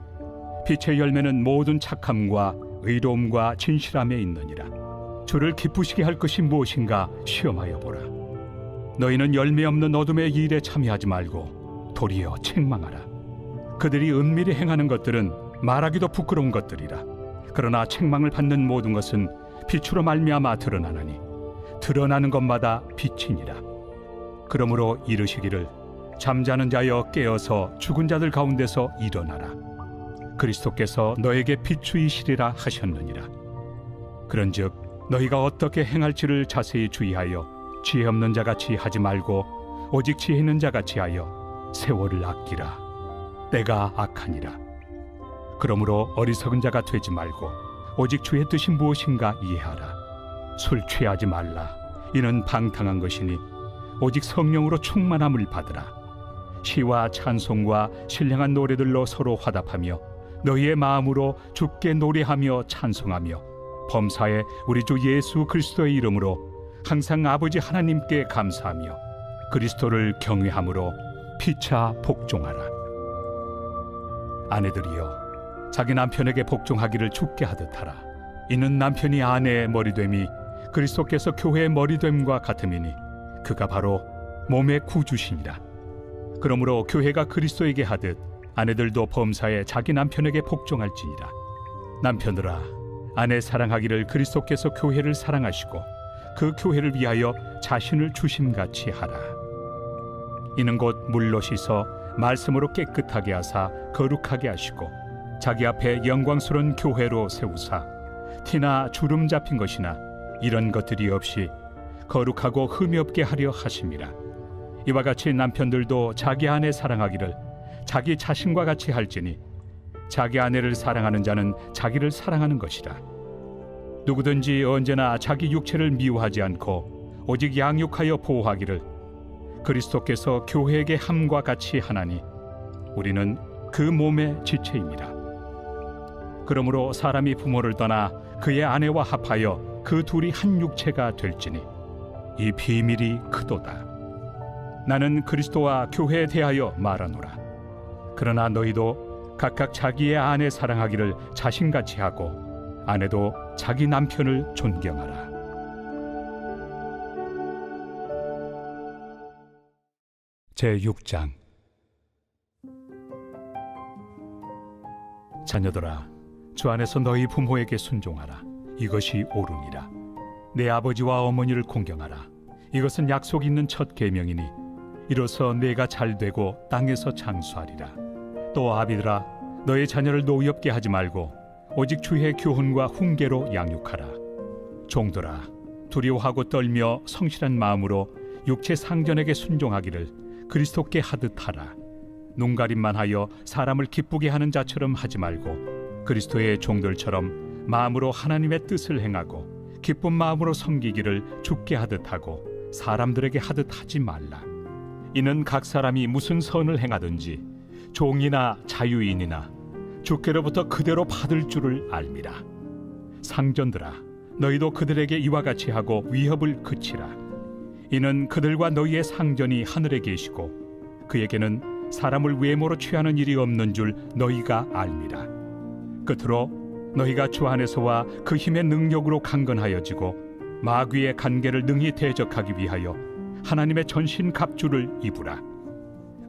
빛의 열매는 모든 착함과 의로움과 진실함에 있느니라. 주를 기쁘시게 할 것이 무엇인가 시험하여 보라. 너희는 열매 없는 어둠의 일에 참여하지 말고 도리어 책망하라. 그들이 은밀히 행하는 것들은 말하기도 부끄러운 것들이라. 그러나 책망을 받는 모든 것은 빛으로 말미암아 드러나나니 드러나는 것마다 빛이니라. 그러므로 이르시기를 잠자는 자여 깨어서 죽은 자들 가운데서 일어나라. 그리스도께서 너에게 비추이시리라 하셨느니라. 그런즉 너희가 어떻게 행할지를 자세히 주의하여 지혜 없는 자같이 하지 말고 오직 지혜 있는 자같이 하여 세월을 아끼라. 때가 악하니라. 그러므로 어리석은 자가 되지 말고 오직 주의 뜻이 무엇인가 이해하라. 술 취하지 말라. 이는 방탕한 것이니 오직 성령으로 충만함을 받으라. 시와 찬송과 신령한 노래들로 서로 화답하며 너희의 마음으로 주께 노래하며 찬송하며 범사에 우리 주 예수 그리스도의 이름으로 항상 아버지 하나님께 감사하며 그리스도를 경외함으로 피차 복종하라. 아내들이여 자기 남편에게 복종하기를 주께 하듯 하라. 이는 남편이 아내의 머리됨이 그리스도께서 교회의 머리됨과 같음이니 그가 바로 몸의 구주시니라. 그러므로 교회가 그리스도에게 하듯 아내들도 범사에 자기 남편에게 복종할지니라. 남편들아 아내 사랑하기를 그리스도께서 교회를 사랑하시고 그 교회를 위하여 자신을 주심같이 하라. 이는 곧 물로 씻어 말씀으로 깨끗하게 하사 거룩하게 하시고 자기 앞에 영광스러운 교회로 세우사 티나 주름 잡힌 것이나 이런 것들이 없이 거룩하고 흠이 없게 하려 하심이라. 이와 같이 남편들도 자기 아내 사랑하기를 자기 자신과 같이 할지니 자기 아내를 사랑하는 자는 자기를 사랑하는 것이라. 누구든지 언제나 자기 육체를 미워하지 않고 오직 양육하여 보호하기를 그리스도께서 교회에게 함과 같이 하나니 우리는 그 몸의 지체입니다. 그러므로 사람이 부모를 떠나 그의 아내와 합하여 그 둘이 한 육체가 될지니 이 비밀이 크도다. 나는 그리스도와 교회에 대하여 말하노라. 그러나 너희도 각각 자기의 아내 사랑하기를 자신같이 하고 아내도 자기 남편을 존경하라. 제6장. 자녀들아, 주 안에서 너희 부모에게 순종하라. 이것이 옳으니라. 내 아버지와 어머니를 공경하라. 이것은 약속 있는 첫 계명이니 이로써 내가 잘되고 땅에서 장수하리라. 또 아비들아, 너의 자녀를 노엽게 하지 말고 오직 주의 교훈과 훈계로 양육하라. 종들아, 두려워하고 떨며 성실한 마음으로 육체 상전에게 순종하기를 그리스도께 하듯 하라. 눈가림만 하여 사람을 기쁘게 하는 자처럼 하지 말고 그리스도의 종들처럼 마음으로 하나님의 뜻을 행하고 기쁜 마음으로 섬기기를 주께 하듯 하고 사람들에게 하듯 하지 말라. 이는 각 사람이 무슨 선을 행하든지 종이나 자유인이나 주께로부터 그대로 받을 줄을 알미라. 상전들아, 너희도 그들에게 이와 같이 하고 위협을 그치라. 이는 그들과 너희의 상전이 하늘에 계시고 그에게는 사람을 외모로 취하는 일이 없는 줄 너희가 알미라. 끝으로 너희가 주 안에서와 그 힘의 능력으로 강건하여지고 마귀의 간계를 능히 대적하기 위하여 하나님의 전신 갑주를 입으라.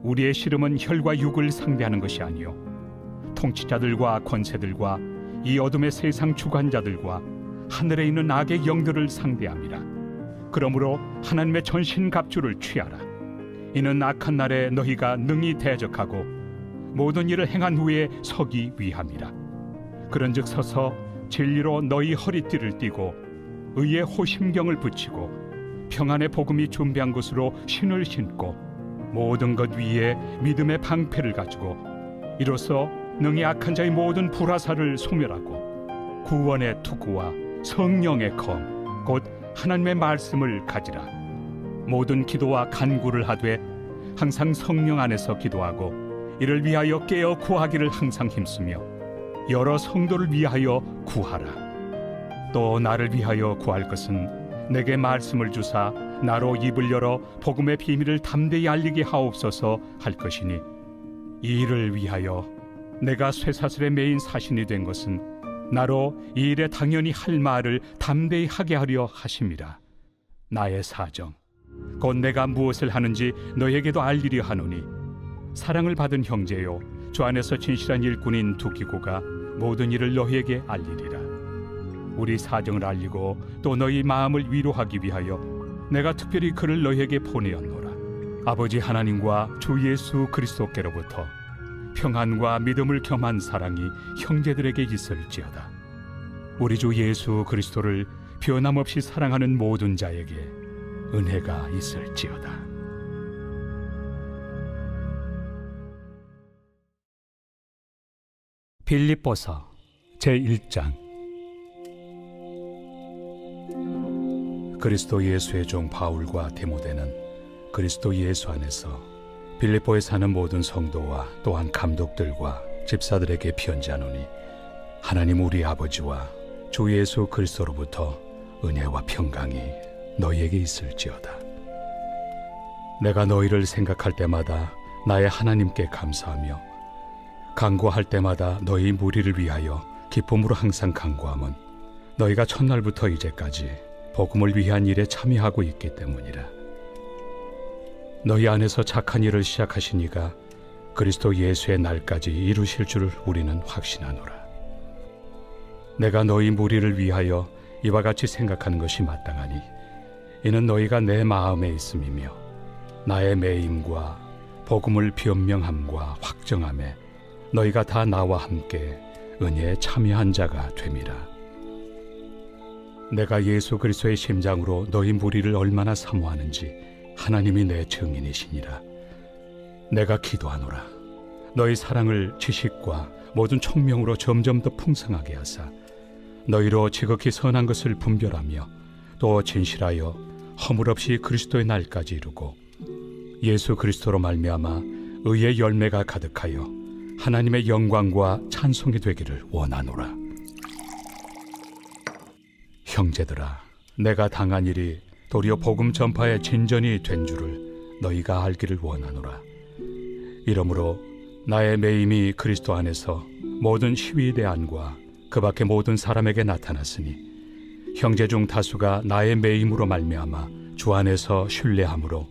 우리의 씨름은 혈과 육을 상대하는 것이 아니요 통치자들과 권세들과 이 어둠의 세상 주관자들과 하늘에 있는 악의 영들을 상대함이라. 그러므로 하나님의 전신 갑주를 취하라. 이는 악한 날에 너희가 능히 대적하고 모든 일을 행한 후에 서기 위함이라. 그런즉 서서 진리로 너희 허리띠를 띠고 의의 호심경을 붙이고 평안의 복음이 준비한 것으로 신을 신고 모든 것 위에 믿음의 방패를 가지고 이로써 능히 악한 자의 모든 불화살을 소멸하고 구원의 투구와 성령의 검 곧 하나님의 말씀을 가지라. 모든 기도와 간구를 하되 항상 성령 안에서 기도하고 이를 위하여 깨어 구하기를 항상 힘쓰며 여러 성도를 위하여 구하라. 또 나를 위하여 구할 것은 내게 말씀을 주사 나로 입을 열어 복음의 비밀을 담대히 알리게 하옵소서 할 것이니 이 일을 위하여 내가 쇠사슬에 매인 사신이 된 것은 나로 이 일에 당연히 할 말을 담대히 하게 하려 하심이라. 나의 사정 곧 내가 무엇을 하는지 너에게도 알리려 하노니 사랑을 받은 형제요 주 안에서 진실한 일꾼인 두기고가 모든 일을 너희에게 알리리라. 우리 사정을 알리고 또 너희 마음을 위로하기 위하여 내가 특별히 그를 너희에게 보내었노라. 아버지 하나님과 주 예수 그리스도께로부터 평안과 믿음을 겸한 사랑이 형제들에게 있을지어다. 우리 주 예수 그리스도를 변함없이 사랑하는 모든 자에게 은혜가 있을지어다. 빌립보서 제1장. 그리스도 예수의 종 바울과 디모데는 그리스도 예수 안에서 빌립보에 사는 모든 성도와 또한 감독들과 집사들에게 편지하노니 하나님 우리 아버지와 주 예수 그리스도로부터 은혜와 평강이 너희에게 있을지어다. 내가 너희를 생각할 때마다 나의 하나님께 감사하며 간구할 때마다 너희 무리를 위하여 기쁨으로 항상 간구함은 너희가 첫날부터 이제까지 복음을 위한 일에 참여하고 있기 때문이라. 너희 안에서 착한 일을 시작하신 이가 그리스도 예수의 날까지 이루실 줄을 우리는 확신하노라. 내가 너희 무리를 위하여 이와 같이 생각하는 것이 마땅하니 이는 너희가 내 마음에 있음이며 나의 매임과 복음을 변명함과 확정함에 너희가 다 나와 함께 은혜에 참여한 자가 됨이라. 내가 예수 그리스도의 심장으로 너희 무리를 얼마나 사모하는지 하나님이 내 증인이시니라. 내가 기도하노라. 너희 사랑을 지식과 모든 총명으로 점점 더 풍성하게 하사 너희로 지극히 선한 것을 분별하며 또 진실하여 허물 없이 그리스도의 날까지 이루고 예수 그리스도로 말미암아 의의 열매가 가득하여 하나님의 영광과 찬송이 되기를 원하노라. 형제들아, 내가 당한 일이 도리어 복음 전파의 진전이 된 줄을 너희가 알기를 원하노라. 이러므로 나의 매임이 그리스도 안에서 모든 시위대 안과 그 밖의 모든 사람에게 나타났으니 형제 중 다수가 나의 매임으로 말미암아 주 안에서 신뢰함으로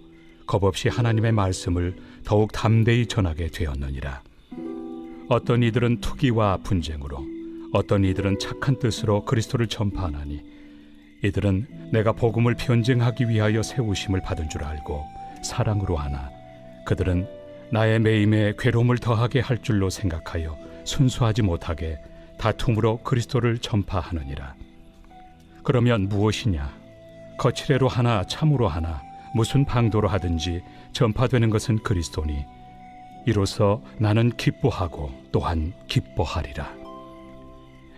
겁없이 하나님의 말씀을 더욱 담대히 전하게 되었느니라. 어떤 이들은 투기와 분쟁으로, 어떤 이들은 착한 뜻으로 그리스도를 전파하나니 이들은 내가 복음을 변증하기 위하여 세우심을 받은 줄 알고 사랑으로 하나 그들은 나의 매임에 괴로움을 더하게 할 줄로 생각하여 순수하지 못하게 다툼으로 그리스도를 전파하느니라. 그러면 무엇이냐? 거칠애로 하나 참으로 하나 무슨 방도로 하든지 전파되는 것은 그리스도니 이로써 나는 기뻐하고 또한 기뻐하리라.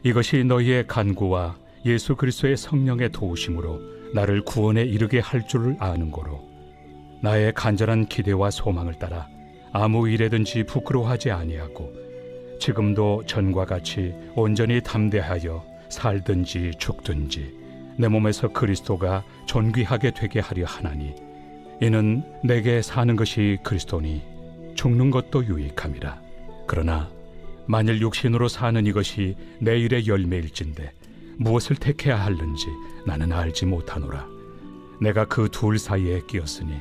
이것이 너희의 간구와 예수 그리스도의 성령의 도우심으로 나를 구원에 이르게 할 줄을 아는 고로 나의 간절한 기대와 소망을 따라 아무 일에든지 부끄러워하지 아니하고 지금도 전과 같이 온전히 담대하여 살든지 죽든지 내 몸에서 그리스도가 존귀하게 되게 하려 하나니 이는 내게 사는 것이 그리스도니 죽는 것도 유익함이라. 그러나 만일 육신으로 사는 이것이 내일의 열매일진데 무엇을 택해야 하는지 나는 알지 못하노라. 내가 그 둘 사이에 끼었으니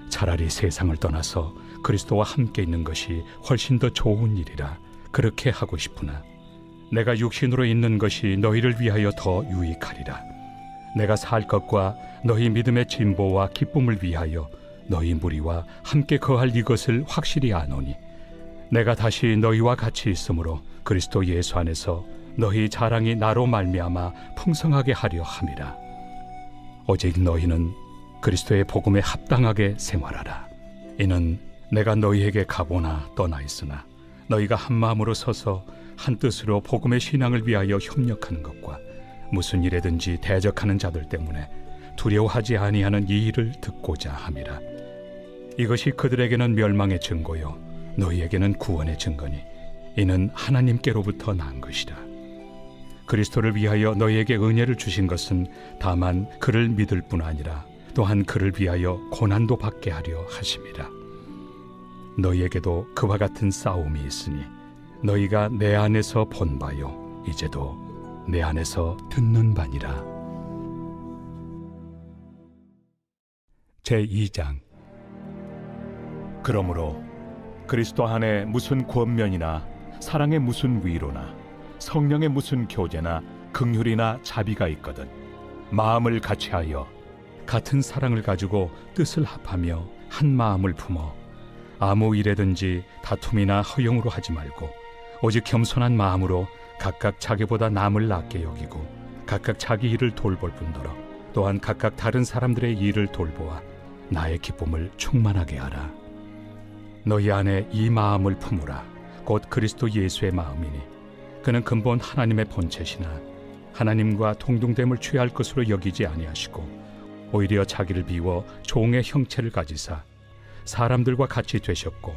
차라리 세상을 떠나서 그리스도와 함께 있는 것이 훨씬 더 좋은 일이라 그렇게 하고 싶으나 내가 육신으로 있는 것이 너희를 위하여 더 유익하리라. 내가 살 것과 너희 믿음의 진보와 기쁨을 위하여 너희 무리와 함께 거할 이것을 확실히 아노니 내가 다시 너희와 같이 있으므로 그리스도 예수 안에서 너희 자랑이 나로 말미암아 풍성하게 하려 함이라. 오직 너희는 그리스도의 복음에 합당하게 생활하라. 이는 내가 너희에게 가보나 떠나 있으나 너희가 한 마음으로 서서 한 뜻으로 복음의 신앙을 위하여 협력하는 것과 무슨 일에든지 대적하는 자들 때문에 두려워하지 아니하는 이 일을 듣고자 함이라. 이것이 그들에게는 멸망의 증거요 너희에게는 구원의 증거니 이는 하나님께로부터 난 것이라. 그리스도를 위하여 너희에게 은혜를 주신 것은 다만 그를 믿을 뿐 아니라 또한 그를 위하여 고난도 받게 하려 하심이라. 너희에게도 그와 같은 싸움이 있으니 너희가 내 안에서 본 바요 이제도 내 안에서 듣는 바니라. 제2장. 그러므로 그리스도 안에 무슨 권면이나 사랑의 무슨 위로나 성령의 무슨 교제나 긍휼이나 자비가 있거든 마음을 같이하여 같은 사랑을 가지고 뜻을 합하며 한 마음을 품어 아무 일에든지 다툼이나 허용으로 하지 말고 오직 겸손한 마음으로 각각 자기보다 남을 낫게 여기고 각각 자기 일을 돌볼 뿐더러 또한 각각 다른 사람들의 일을 돌보아 나의 기쁨을 충만하게 하라. 너희 안에 이 마음을 품으라. 곧 그리스도 예수의 마음이니 그는 근본 하나님의 본체시나 하나님과 동등됨을 취할 것으로 여기지 아니하시고 오히려 자기를 비워 종의 형체를 가지사 사람들과 같이 되셨고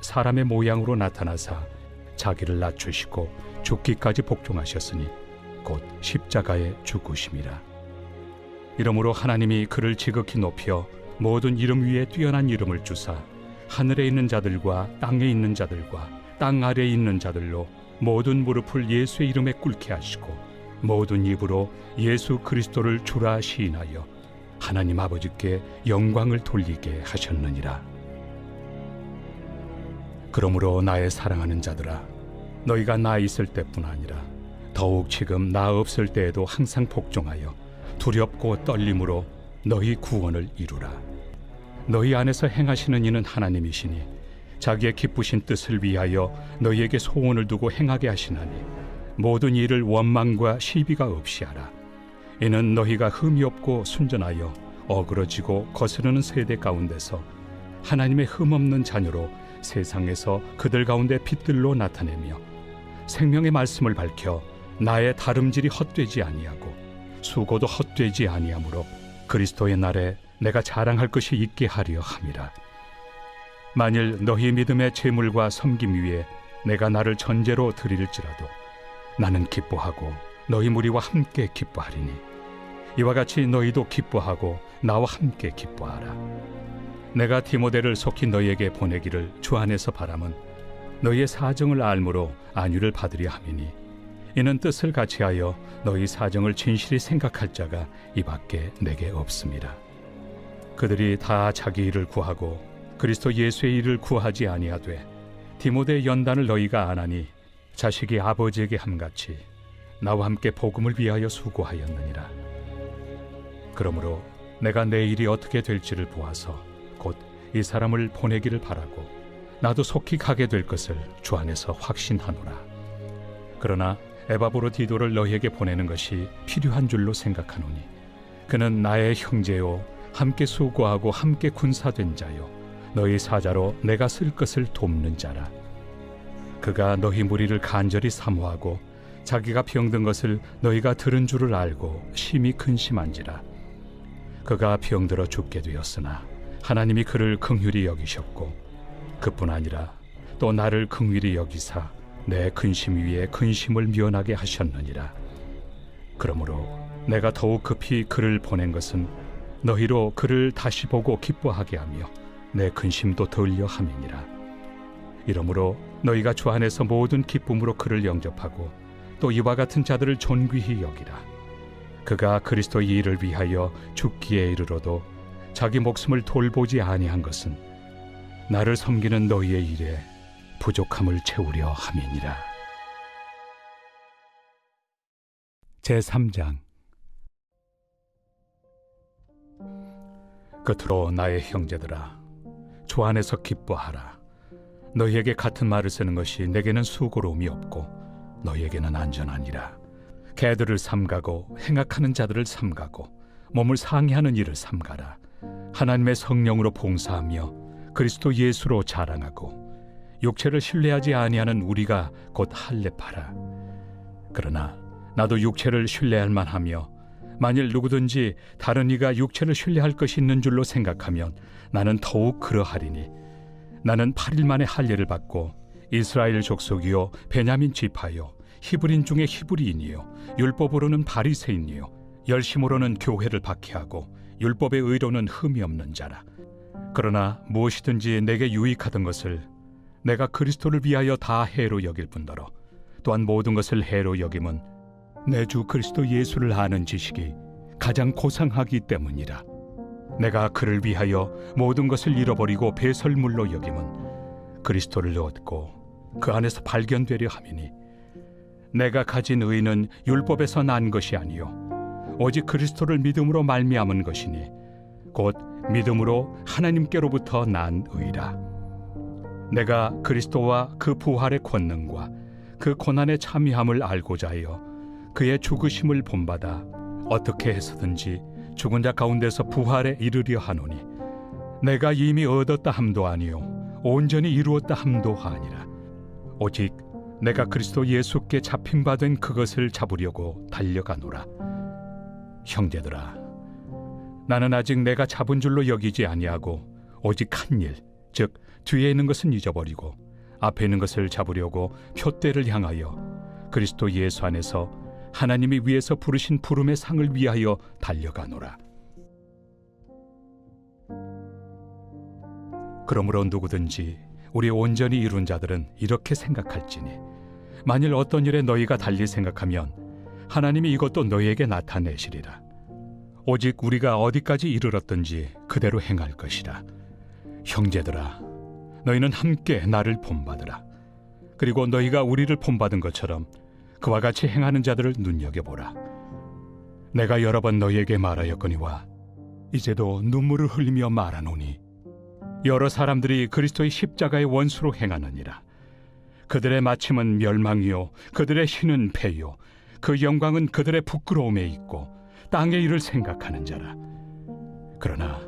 사람의 모양으로 나타나사 자기를 낮추시고 죽기까지 복종하셨으니 곧 십자가에 죽으심이라. 이러므로 하나님이 그를 지극히 높여 모든 이름 위에 뛰어난 이름을 주사 하늘에 있는 자들과 땅에 있는 자들과 땅 아래에 있는 자들로 모든 무릎을 예수의 이름에 꿇게 하시고 모든 입으로 예수 그리스도를 주라 시인하여 하나님 아버지께 영광을 돌리게 하셨느니라. 그러므로 나의 사랑하는 자들아, 너희가 나 있을 때뿐 아니라 더욱 지금 나 없을 때에도 항상 복종하여 두렵고 떨림으로 너희 구원을 이루라. 너희 안에서 행하시는 이는 하나님이시니 자기의 기쁘신 뜻을 위하여 너희에게 소원을 두고 행하게 하시나니 모든 일을 원망과 시비가 없이 하라. 이는 너희가 흠이 없고 순전하여 어그러지고 거스르는 세대 가운데서 하나님의 흠없는 자녀로 세상에서 그들 가운데 빛들로 나타내며 생명의 말씀을 밝혀 나의 다름질이 헛되지 아니하고 수고도 헛되지 아니하므로 그리스도의 날에 내가 자랑할 것이 있게 하려 함이라. 만일 너희 믿음의 재물과 섬김 위에 내가 나를 전제로 드릴지라도 나는 기뻐하고 너희 무리와 함께 기뻐하리니 이와 같이 너희도 기뻐하고 나와 함께 기뻐하라. 내가 디모데를 속히 너희에게 보내기를 주 안에서 바람은 너희의 사정을 알므로 안위를 받으려 함이니 이는 뜻을 같이하여 너희 사정을 진실히 생각할 자가 이밖에 내게 없습니다. 그들이 다 자기 일을 구하고 그리스도 예수의 일을 구하지 아니하되 디모데의 연단을 너희가 안 하니 자식이 아버지에게 함같이 나와 함께 복음을 위하여 수고하였느니라. 그러므로 내가 내 일이 어떻게 될지를 보아서 곧 이 사람을 보내기를 바라고 나도 속히 가게 될 것을 주 안에서 확신하노라. 그러나 에바브로디도를 너희에게 보내는 것이 필요한 줄로 생각하노니 그는 나의 형제요 함께 수고하고 함께 군사된 자요 너희 사자로 내가 쓸 것을 돕는 자라. 그가 너희 무리를 간절히 사모하고 자기가 병든 것을 너희가 들은 줄을 알고 심히 근심한지라. 그가 병들어 죽게 되었으나 하나님이 그를 긍휼히 여기셨고 그뿐 아니라 또 나를 긍휼히 여기사 내 근심 위에 근심을 면하게 하셨느니라. 그러므로 내가 더욱 급히 그를 보낸 것은 너희로 그를 다시 보고 기뻐하게 하며 내 근심도 덜려 함이니라. 이러므로 너희가 주 안에서 모든 기쁨으로 그를 영접하고 또 이와 같은 자들을 존귀히 여기라. 그가 그리스도의 일을 위하여 죽기에 이르러도 자기 목숨을 돌보지 아니한 것은 나를 섬기는 너희의 일에 부족함을 채우려 함이니라. 제3장. 끝으로 나의 형제들아, 주 안에서 기뻐하라. 너희에게 같은 말을 쓰는 것이 내게는 수고로움이 없고 너희에게는 안전하니라. 개들을 삼가고 행악하는 자들을 삼가고 몸을 상해하는 일을 삼가라. 하나님의 성령으로 봉사하며 그리스도 예수로 자랑하고 육체를 신뢰하지 아니하는 우리가 곧 할례파라. 그러나 나도 육체를 신뢰할 만하며 만일 누구든지 다른 이가 육체를 신뢰할 것이 있는 줄로 생각하면 나는 더욱 그러하리니 나는 8일 만에 할례를 받고 이스라엘 족속이요 베냐민 지파요 히브리인 중에 히브리인이요 율법으로는 바리새인이요 열심으로는 교회를 박해하고 율법의 의로는 흠이 없는 자라. 그러나 무엇이든지 내게 유익하던 것을 내가 그리스도를 위하여 다 해로 여길 뿐더러 또한 모든 것을 해로 여김은 내 주 그리스도 예수를 아는 지식이 가장 고상하기 때문이라. 내가 그를 위하여 모든 것을 잃어버리고 배설물로 여김은 그리스도를 얻고 그 안에서 발견되려 함이니 내가 가진 의는 율법에서 난 것이 아니요 오직 그리스도를 믿음으로 말미암은 것이니 곧 믿음으로 하나님께로부터 난 의라. 내가 그리스도와 그 부활의 권능과 그 고난의 참여함을 알고자 하여 그의 죽으심을 본받아 어떻게 해서든지 죽은 자 가운데서 부활에 이르려 하노니 내가 이미 얻었다 함도 아니요 온전히 이루었다 함도 아니라 오직 내가 그리스도 예수께 잡힌 바 된 그것을 잡으려고 달려가노라. 형제들아, 나는 아직 내가 잡은 줄로 여기지 아니하고 오직 한 일, 즉 뒤에 있는 것은 잊어버리고 앞에 있는 것을 잡으려고 표대를 향하여 그리스도 예수 안에서 하나님이 위에서 부르신 부름의 상을 위하여 달려가노라. 그러므로 누구든지 우리 온전히 이룬 자들은 이렇게 생각할지니 만일 어떤 일에 너희가 달리 생각하면 하나님이 이것도 너희에게 나타내시리라. 오직 우리가 어디까지 이르렀든지 그대로 행할 것이라. 형제들아, 너희는 함께 나를 본받으라. 그리고 너희가 우리를 본받은 것처럼 그와 같이 행하는 자들을 눈여겨보라. 내가 여러 번 너희에게 말하였거니와 이제도 눈물을 흘리며 말하노니 여러 사람들이 그리스도의 십자가의 원수로 행하느니라. 그들의 마침은 멸망이요 그들의 신은 패요 그 영광은 그들의 부끄러움에 있고 땅의 일을 생각하는 자라. 그러나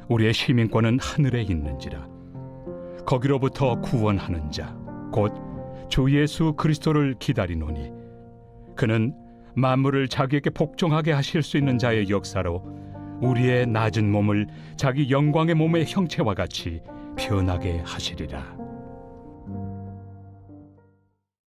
우리의 시민권은 하늘에 있는지라. 거기로부터 구원하는 자 곧 주 예수 그리스도를 기다리노니 그는 만물을 자기에게 복종하게 하실 수 있는 자의 역사로 우리의 낮은 몸을 자기 영광의 몸의 형체와 같이 변하게 하시리라.